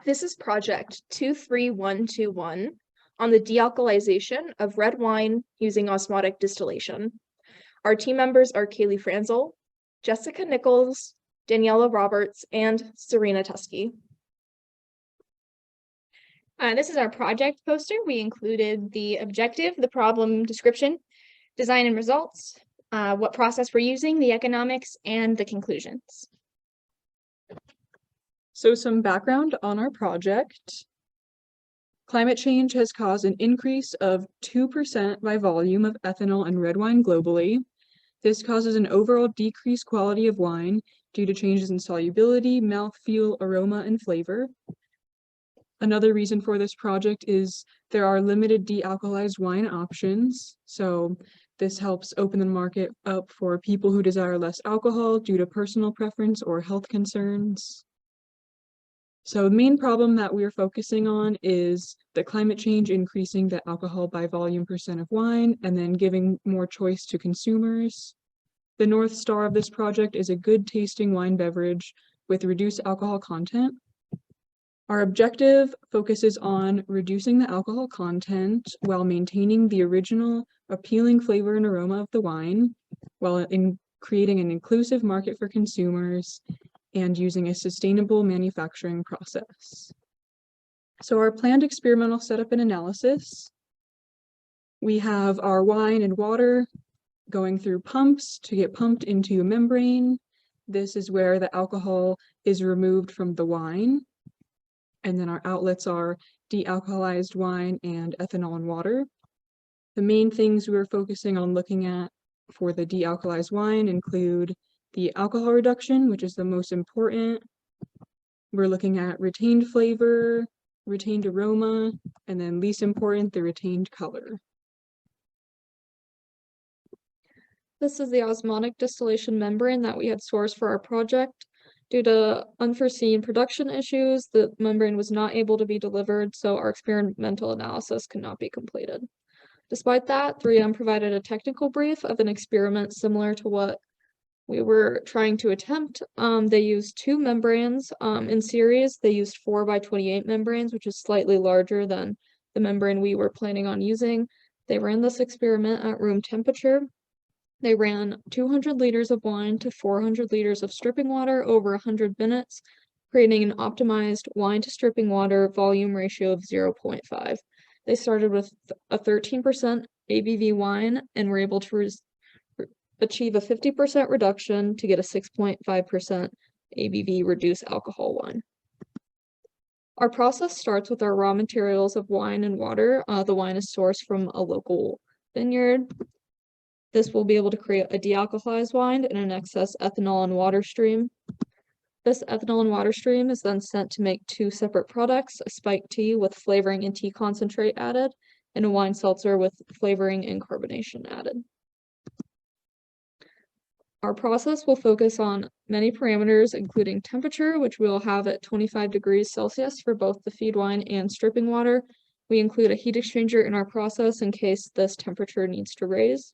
This is project 23121 on the dealcoholization of red wine using osmotic distillation. Our team members are Kaylee Franzel, Jessica Nichols, Daniela Roberts, and Serena Tusky. This is our project poster. We included the objective, the problem description, design and results, what process we're using, the economics, and the conclusions. So some background on our project. Climate change has caused an increase of 2% by volume of ethanol in red wine globally. This causes an overall decreased quality of wine due to changes in solubility, mouthfeel, aroma, and flavor. Another reason for this project is there are limited dealcoholized wine options. So this helps open the market up for people who desire less alcohol due to personal preference or health concerns. So the main problem that we're focusing on is the climate change increasing the alcohol by volume percent of wine and then giving more choice to consumers. The North Star of this project is a good tasting wine beverage with reduced alcohol content. Our objective focuses on reducing the alcohol content while maintaining the original appealing flavor and aroma of the wine, while creating an inclusive market for consumers and using a sustainable manufacturing process. So our planned experimental setup and analysis, we have our wine and water going through pumps to get pumped into a membrane. This is where the alcohol is removed from the wine. And then our outlets are dealcoholized wine and ethanol and water. The main things we're focusing on looking at for the dealcoholized wine include the alcohol reduction, which is the most important. We're looking at retained flavor, retained aroma, and then least important, the retained color. This is the osmotic distillation membrane that we had sourced for our project. Due to unforeseen production issues, the membrane was not able to be delivered, so our experimental analysis could not be completed. Despite that, 3M provided a technical brief of an experiment similar to what we were trying to attempt. They used two membranes in series. They used 4x28 membranes, which is slightly larger than the membrane we were planning on using. They ran this experiment at room temperature. They ran 200 liters of wine to 400 liters of stripping water over 100 minutes, creating an optimized wine to stripping water volume ratio of 0.5. They started with a 13% ABV wine and were able to achieve a 50% reduction to get a 6.5% ABV reduced alcohol wine. Our process starts with our raw materials of wine and water. The wine is sourced from a local vineyard. This will be able to create a dealcoholized wine and an excess ethanol and water stream. This ethanol and water stream is then sent to make two separate products, a spiked tea with flavoring and tea concentrate added, and a wine seltzer with flavoring and carbonation added. Our process will focus on many parameters, including temperature, which we will have at 25 degrees Celsius for both the feed wine and stripping water. We include a heat exchanger in our process in case this temperature needs to raise.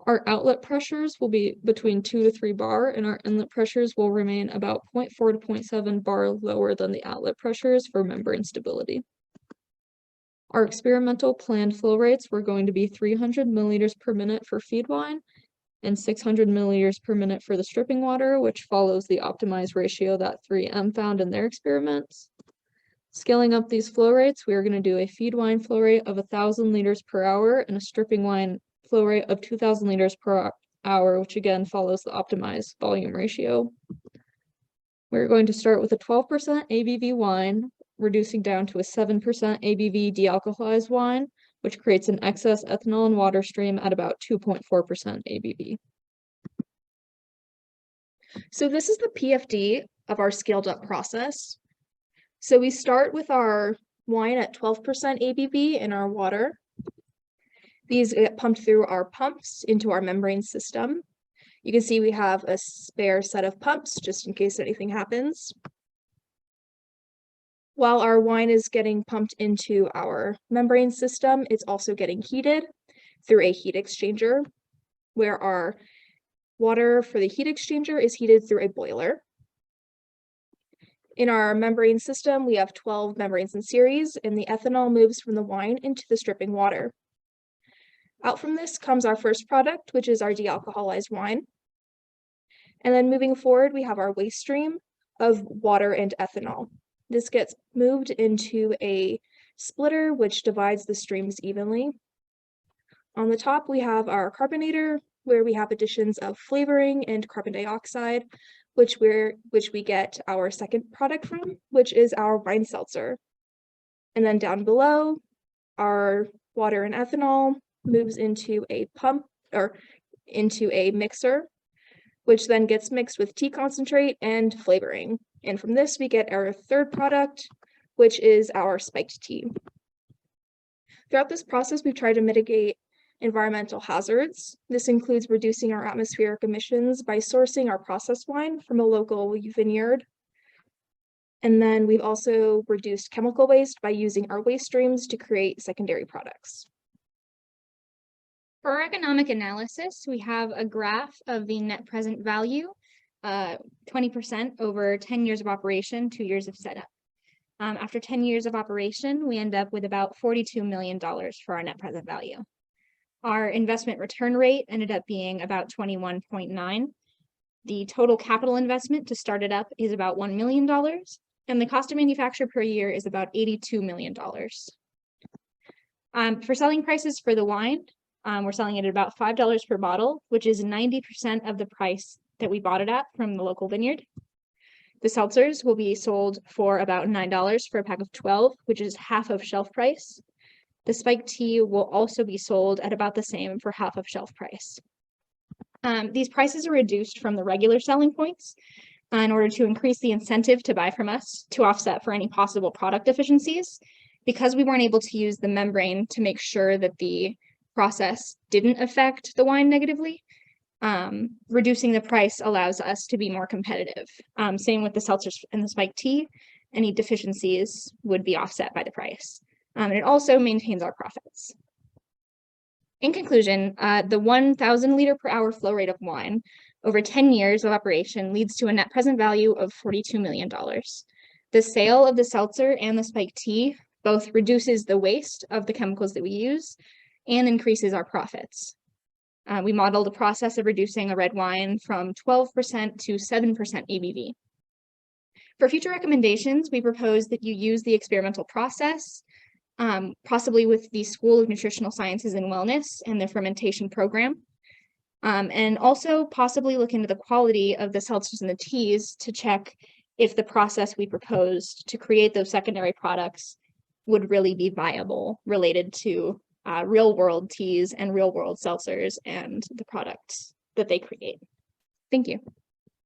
Our outlet pressures will be between 2 to 3 bar, and our inlet pressures will remain about 0.4 to 0.7 bar lower than the outlet pressures for membrane stability. Our experimental planned flow rates were going to be 300 milliliters per minute for feed wine and 600 milliliters per minute for the stripping water, which follows the optimized ratio that 3M found in their experiments. Scaling up these flow rates, we are going to do a feed wine flow rate of 1,000 liters per hour and a stripping wine flow rate of 2,000 liters per hour, which again follows the optimized volume ratio. We're going to start with a 12% ABV wine, reducing down to a 7% ABV dealcoholized wine, which creates an excess ethanol and water stream at about 2.4% ABV. So this is the PFD of our scaled up process. So we start with our wine at 12% ABV in our water. These get pumped through our pumps into our membrane system. You can see we have a spare set of pumps just in case anything happens. While our wine is getting pumped into our membrane system, it's also getting heated through a heat exchanger, where our water for the heat exchanger is heated through a boiler. In our membrane system, we have 12 membranes in series, and the ethanol moves from the wine into the stripping water. Out from this comes our first product, which is our dealcoholized wine. And then moving forward, we have our waste stream of water and ethanol. This gets moved into a splitter, which divides the streams evenly. On the top, we have our carbonator, where we have additions of flavoring and carbon dioxide, which we get our second product from, which is our wine seltzer. And then down below, our water and ethanol moves into a pump or into a mixer, which then gets mixed with tea concentrate and flavoring. And from this, we get our third product, which is our spiked tea. Throughout this process, we've tried to mitigate environmental hazards. This includes reducing our atmospheric emissions by sourcing our processed wine from a local vineyard. And then we've also reduced chemical waste by using our waste streams to create secondary products. For our economic analysis, we have a graph of the net present value, 20% over 10 years of operation, 2 years of setup. After 10 years of operation, we end up with about $42 million for our net present value. Our investment return rate ended up being about 21.9. The total capital investment to start it up is about $1 million, and the cost of manufacture per year is about $82 million. For selling prices for the wine, we're selling it at about $5 per bottle, which is 90% of the price that we bought it at from the local vineyard. The seltzers will be sold for about $9 for a pack of 12, which is half of shelf price. The spiked tea will also be sold at about the same for half of shelf price. These prices are reduced from the regular selling points in order to increase the incentive to buy from us to offset for any possible product deficiencies. Because we weren't able to use the membrane to make sure that the process didn't affect the wine negatively, reducing the price allows us to be more competitive. Same with the seltzers and the spiked tea. Any deficiencies would be offset by the price. And it also maintains our profits. In conclusion, the 1,000 liter per hour flow rate of wine over 10 years of operation leads to a net present value of $42 million. The sale of the seltzer and the spiked tea both reduces the waste of the chemicals that we use and increases our profits. We modeled a process of reducing a red wine from 12% to 7% ABV. For future recommendations, we propose that you use the experimental process, possibly with the School of Nutritional Sciences and Wellness and the fermentation program, and also possibly look into the quality of the seltzers and the teas to check if the process we proposed to create those secondary products would really be viable related to real-world teas and real-world seltzers and the products that they create. Thank you.